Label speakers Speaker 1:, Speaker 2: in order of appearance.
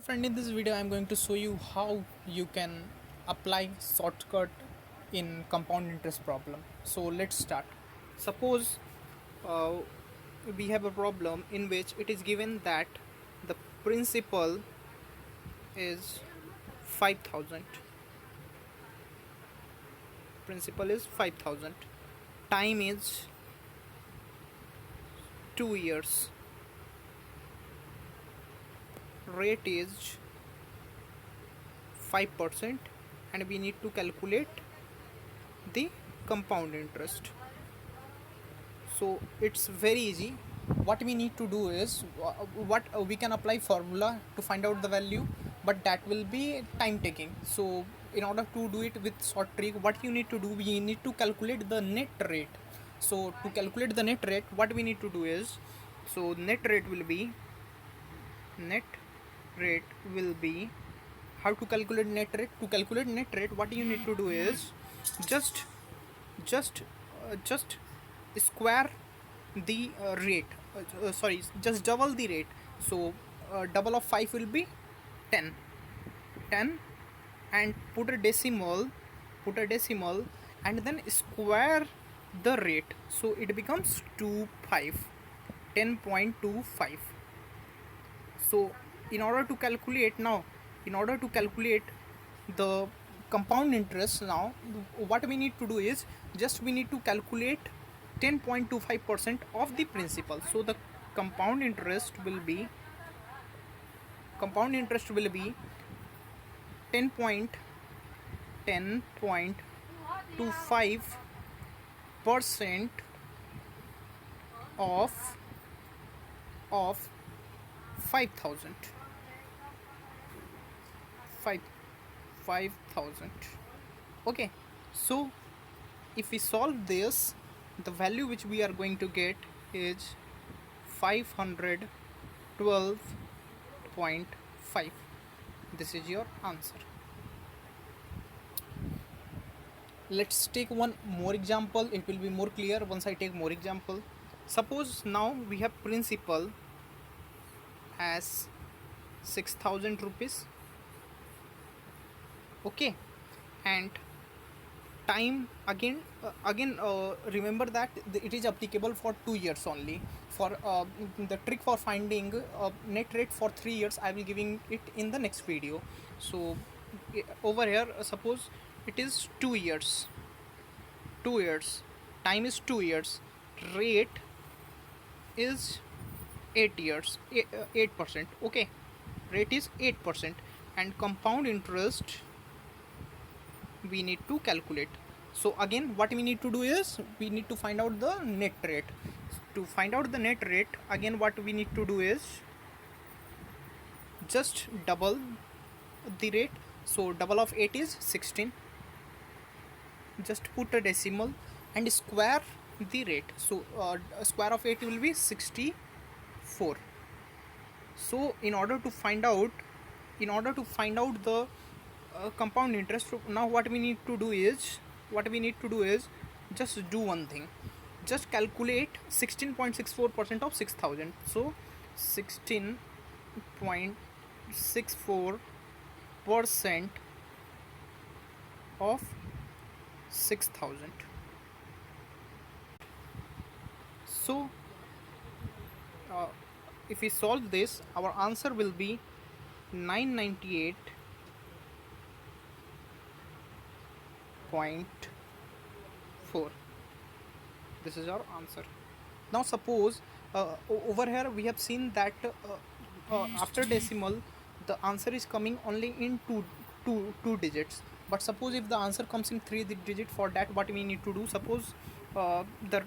Speaker 1: Friend, in this video I'm going to show you how you can apply shortcut in compound interest problem. So let's start. Suppose uh, we have a problem in which it is given that the principal is 5000. Principal is 5000. Time is 2 years. Rate is 5% and we need to calculate the compound interest. So it's very easy. What we need to do is what we can apply formula to find out the value, but that will be time taking. So in order to do it with short trick, what you need to do, we need to calculate the net rate. So to calculate the net rate, what we need to do is, so net rate will be how to calculate net rate. To calculate net rate, what you need to do is just just just square the rate, sorry, just double the rate. So double of 5 will be 10, 10, and put a decimal and then square the rate, so it becomes 10.25. So in order to calculate now, in order to calculate the compound interest now, what we need to do is just we need to calculate 10.25% of the principal. So the compound interest will be 10.25% of 5000, 5000. Okay, so if we solve this, the value which we are going to get is 512.5. This is your answer. Let's take one more example. It will be more clear once I take more example. Suppose now we have principal as 6000 rupees. Okay, and time again remember that it is applicable for 2 years only. For the trick for finding net rate for 3 years, I will giving it in the next video. So over here, suppose it is 2 years, 2 years, time is 2 years, rate is 8 years, 8%. Okay, rate is 8%, and compound interest we need to calculate. So again, what we need to do is we need to find out the net rate. To find out the net rate, again what we need to do is just double the rate. So double of 8 is 16. Just put a decimal and square the rate. So square of 8 will be 64. So in order to find out the compound interest, now what we need to do is just do one thing. Just calculate 16.64% of 6000. So 16.64% of 6000. So if we solve this, our answer will be 998.4. This is our answer. Now suppose over here we have seen that after decimal the answer is coming only in two digits. But suppose if the answer comes in 3 digit, for that what we need to do, suppose the